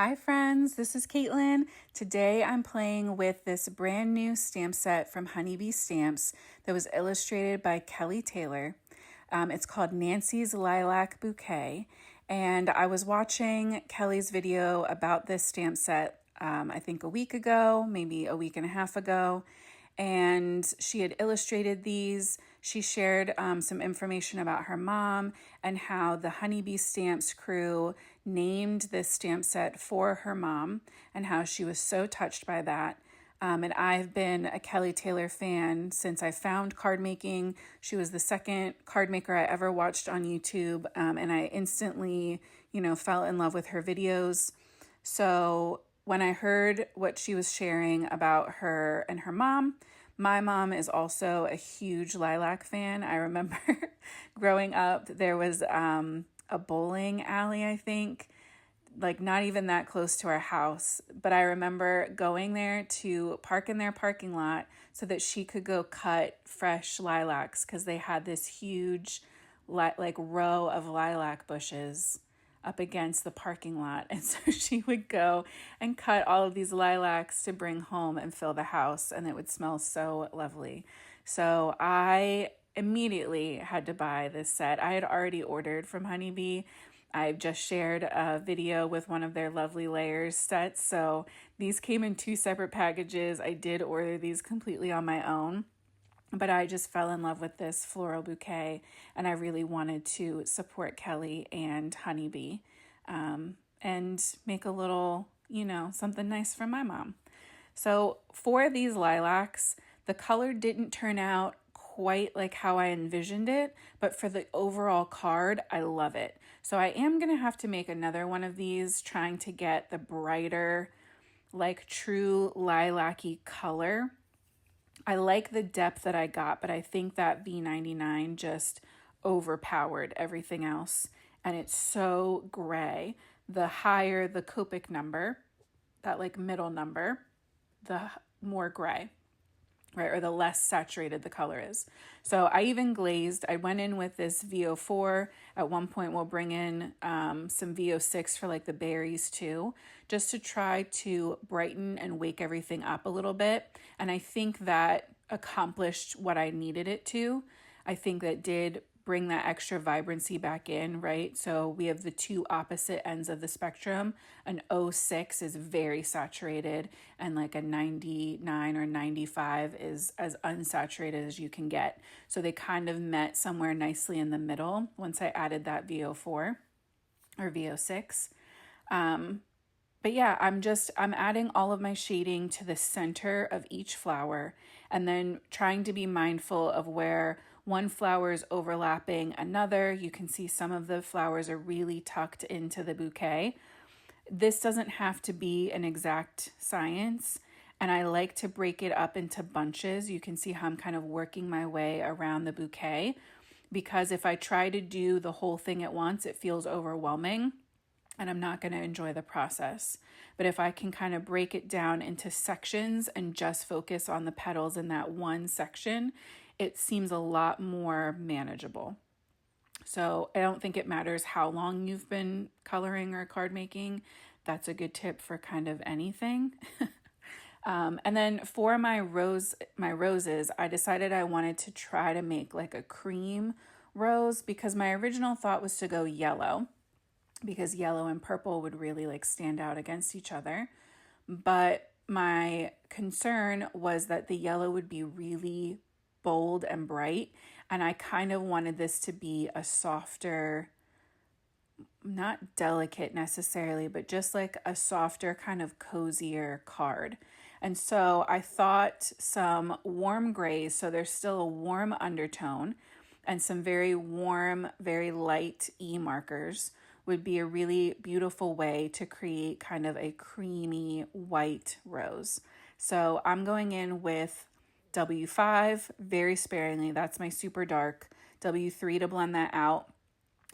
Hi friends, this is Caitlin. Today I'm playing with this brand new stamp set from Honeybee Stamps that was illustrated by Kelly Taylor. It's called Nancy's Lilac Bouquet, and I was watching Kelly's video about this stamp set I think a week ago, maybe a week and a half ago, and she had illustrated these. She shared some information about her mom and how the Honeybee Stamps crew named this stamp set for her mom and how she was so touched by that. And I've been a Kelly Taylor fan since I found card making. She was the second card maker I ever watched on YouTube, and I instantly, fell in love with her videos. So when I heard what she was sharing about her and her mom, my mom is also a huge lilac fan. I remember growing up, there was a bowling alley, I think, like not even that close to our house. But I remember going there to park in their parking lot so that she could go cut fresh lilacs because they had this huge like row of lilac bushes up against the parking lot. And so she would go and cut all of these lilacs to bring home and fill the house, and it would smell so lovely. So I immediately had to buy this set. I had already ordered from Honeybee. I've just shared a video with one of their lovely layers sets. So these came in two separate packages. I did order these completely on my own, but I just fell in love with this floral bouquet, and I really wanted to support Kelly and Honeybee and make a little, something nice for my mom. So for these lilacs, the color didn't turn out quite like how I envisioned it, but for the overall card, I love it. So I am going to have to make another one of these, trying to get the brighter, like true lilac-y color. I like the depth that I got, but I think that V99 just overpowered everything else, and it's so gray. The higher the Copic number, that like middle number, the more gray, right? Or the less saturated the color is. So I even glazed. I went in with this VO4. At one point, we'll bring in some VO6 for like the berries too, just to try to brighten and wake everything up a little bit. And I think that accomplished what I needed it to. I think that did bring that extra vibrancy back in, right? So we have the two opposite ends of the spectrum. An 06 is very saturated, and like a 99 or 95 is as unsaturated as you can get. So they kind of met somewhere nicely in the middle once I added that VO4 or VO6. But yeah, I'm adding all of my shading to the center of each flower, and then trying to be mindful of where one flower is overlapping another. You can see some of the flowers are really tucked into the bouquet. This doesn't have to be an exact science, and I like to break it up into bunches. You can see how I'm kind of working my way around the bouquet, because if I try to do the whole thing at once, it feels overwhelming and I'm not going to enjoy the process. But if I can kind of break it down into sections and just focus on the petals in that one section, it seems a lot more manageable. So I don't think it matters how long you've been coloring or card making. That's a good tip for kind of anything. And then for my roses, I decided I wanted to try to make like a cream rose, because my original thought was to go yellow, because yellow and purple would really like stand out against each other. But my concern was that the yellow would be really bold and bright, and I kind of wanted this to be a softer, not delicate necessarily, but just like a softer, kind of cozier card. And so I thought some warm grays, so there's still a warm undertone, and some very warm, very light E markers would be a really beautiful way to create kind of a creamy white rose. So I'm going in with W5 very sparingly. That's my super dark. W3 to blend that out.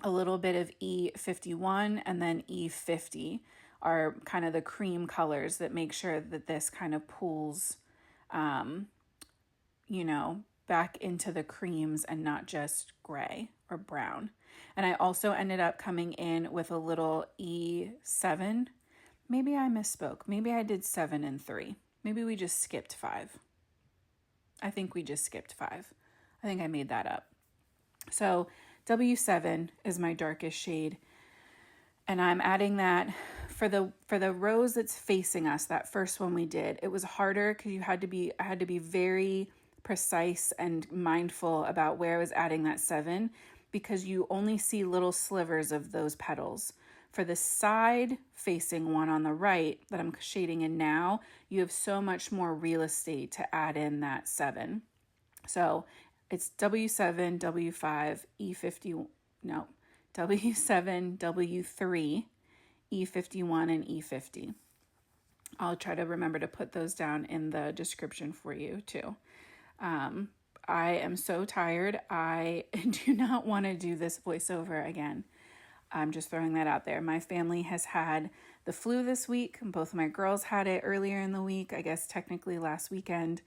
A little bit of E51 and then E50 are kind of the cream colors that make sure that this kind of pulls, back into the creams and not just gray or brown. And I also ended up coming in with a little E7 maybe I misspoke. Maybe I did 7 and 3. Maybe we just skipped 5. I think we just skipped 5. I think I made that up. So W7 is my darkest shade. And I'm adding that for the rows that's facing us, that first one we did. It was harder because I had to be very precise and mindful about where I was adding that 7, because you only see little slivers of those petals. For the side facing one on the right that I'm shading in now, you have so much more real estate to add in that 7. So it's W7, W5, E50, no, W7, W3, E51, and E50. I'll try to remember to put those down in the description for you too. I am so tired. I do not want to do this voiceover again. I'm just throwing that out there. My family has had the flu this week. Both of my girls had it earlier in the week, I guess technically last weekend.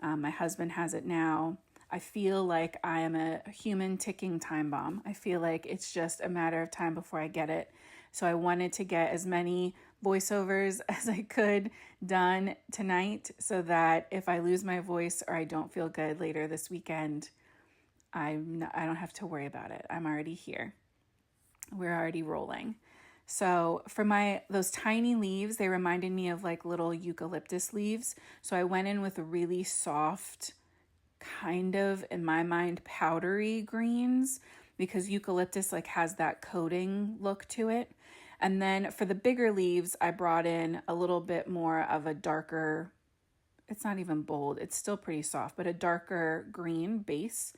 My husband has it now. I feel like I am a human ticking time bomb. I feel like it's just a matter of time before I get it. So I wanted to get as many voiceovers as I could done tonight so that if I lose my voice or I don't feel good later this weekend, I don't have to worry about it. I'm already here. We're already rolling. So for those tiny leaves, they reminded me of like little eucalyptus leaves. So I went in with a really soft, kind of, in my mind, powdery greens, because eucalyptus like has that coating look to it. And then for the bigger leaves, I brought in a little bit more of a darker, it's not even bold, it's still pretty soft, but a darker green base,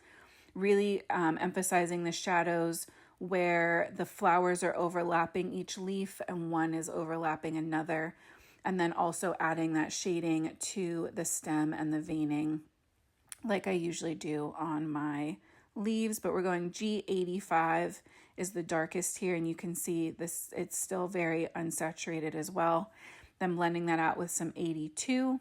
really emphasizing the shadows where the flowers are overlapping each leaf and one is overlapping another. And then also adding that shading to the stem and the veining like I usually do on my leaves, but we're going G85 is the darkest here, and you can see this, it's still very unsaturated as well. Then blending that out with some 82,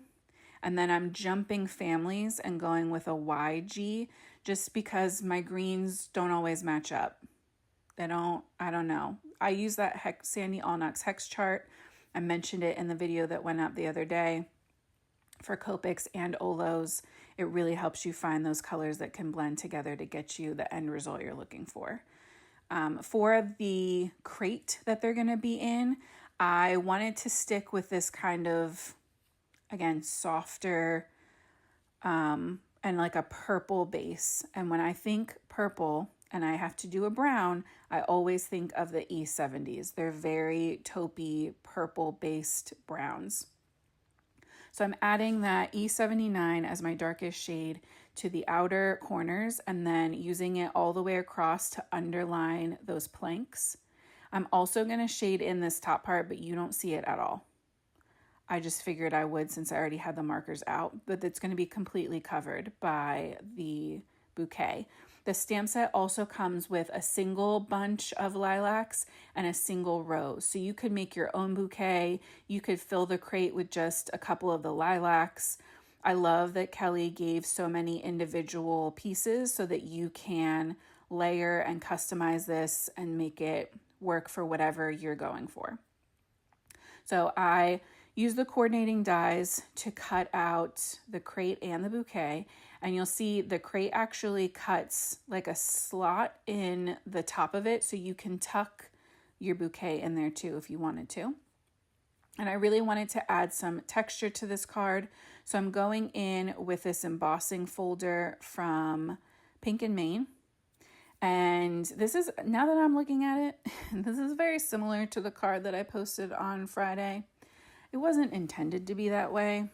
and then I'm jumping families and going with a YG just because my greens don't always match up. I don't know. I use that Sandy Allnuts hex chart. I mentioned it in the video that went up the other day for Copics and Olos. It really helps you find those colors that can blend together to get you the end result you're looking for. For the crate that they're going to be in, I wanted to stick with this kind of, again, softer and like a purple base. And when I think purple and I have to do a brown, I always think of the E70s. They're very taupey, purple-based browns. So I'm adding that E79 as my darkest shade to the outer corners and then using it all the way across to underline those planks. I'm also going to shade in this top part, but you don't see it at all. I just figured I would since I already had the markers out, but it's going to be completely covered by the bouquet. The stamp set also comes with a single bunch of lilacs and a single rose. So you could make your own bouquet. You could fill the crate with just a couple of the lilacs. I love that Kelly gave so many individual pieces so that you can layer and customize this and make it work for whatever you're going for. So I use the coordinating dies to cut out the crate and the bouquet, and you'll see the crate actually cuts like a slot in the top of it so you can tuck your bouquet in there too if you wanted to. And I really wanted to add some texture to this card, so I'm going in with this embossing folder from Pink and Main. And this is, now that I'm looking at it, this is very similar to the card that I posted on Friday. It wasn't intended to be that way.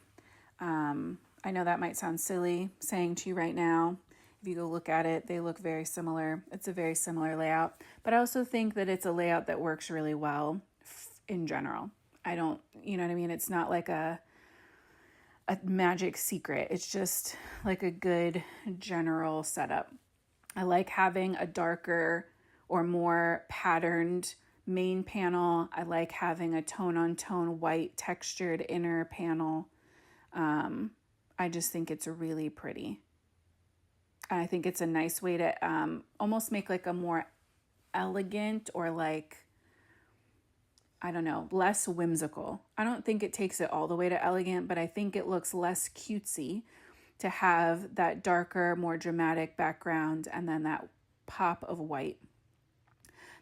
I know that might sound silly saying to you right now. If you go look at it, they look very similar. It's a very similar layout. But I also think that it's a layout that works really well in general. I don't, you know what I mean? It's not like a magic secret. It's just like a good general setup. I like having a darker or more patterned main panel. I like having a tone-on-tone white textured inner panel. I just think it's really pretty. I think it's a nice way to almost make like a more elegant or like I don't know, less whimsical. I don't think it takes it all the way to elegant, but I think it looks less cutesy to have that darker, more dramatic background and then that pop of white.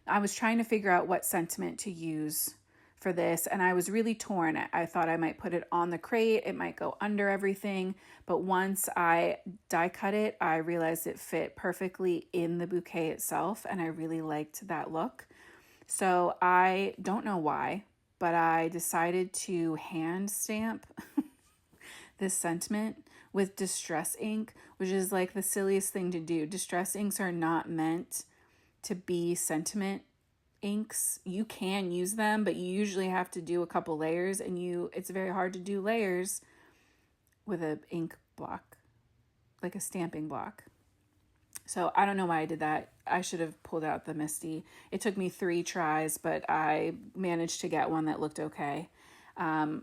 I was trying to figure out what sentiment to use for this, and I was really torn. I thought I might put it on the crate, it might go under everything, but once I die cut it, I realized it fit perfectly in the bouquet itself, and I really liked that look. So I don't know why, but I decided to hand stamp this sentiment with distress ink, which is like the silliest thing to do. Distress inks are not meant to be sentiment inks. You can use them, but you usually have to do a couple layers, and it's very hard to do layers with an ink block, like a stamping block. So I don't know why I did that. I should have pulled out the Misty. It took me 3 tries, but I managed to get one that looked okay.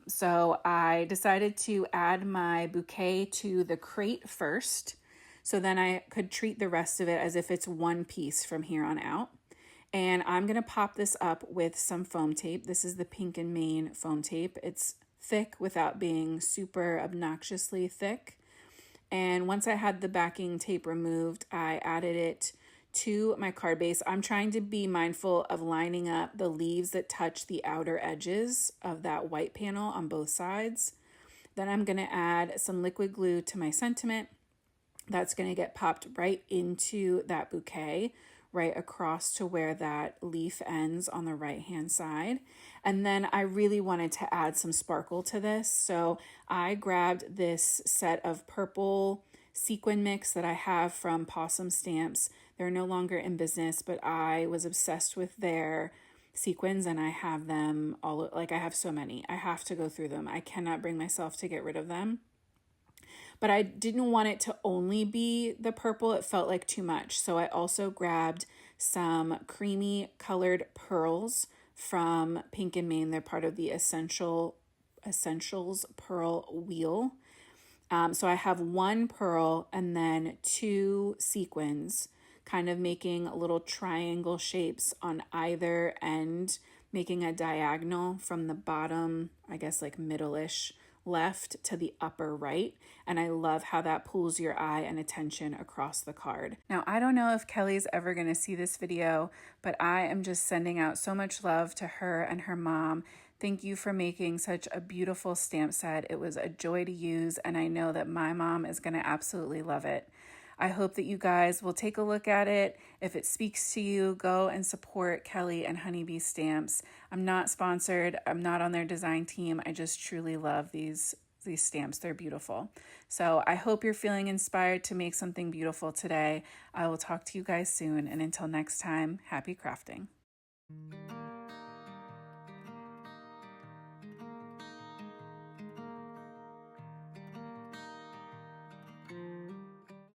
So I decided to add my bouquet to the crate first, so then I could treat the rest of it as if it's one piece from here on out. And I'm going to pop this up with some foam tape. This is the Pink and Main foam tape. It's thick without being super obnoxiously thick. And once I had the backing tape removed, I added it to my card base. I'm trying to be mindful of lining up the leaves that touch the outer edges of that white panel on both sides. Then I'm going to add some liquid glue to my sentiment. That's going to get popped right into that bouquet, right across to where that leaf ends on the right hand side. And then I really wanted to add some sparkle to this, so I grabbed this set of purple sequin mix that I have from Possum Stamps. They're no longer in business, but I was obsessed with their sequins, and I have them all. Like, I have so many. I have to go through them. I cannot bring myself to get rid of them. But I didn't want it to only be the purple. It felt like too much. So I also grabbed some creamy colored pearls from Pink and Main. They're part of the Essentials Pearl Wheel. So I have 1 pearl and then 2 sequins, kind of making little triangle shapes on either end, making a diagonal from the bottom, I guess like middle-ish left to the upper right. And I love how that pulls your eye and attention across the card. Now, I don't know if Kelly's ever going to see this video, but I am just sending out so much love to her and her mom. Thank you for making such a beautiful stamp set. It was a joy to use, and I know that my mom is going to absolutely love it. I hope that you guys will take a look at it. If it speaks to you, go and support Kelly and Honeybee Stamps. I'm not sponsored. I'm not on their design team. I just truly love these stamps. They're beautiful. So I hope you're feeling inspired to make something beautiful today. I will talk to you guys soon. And until next time, happy crafting.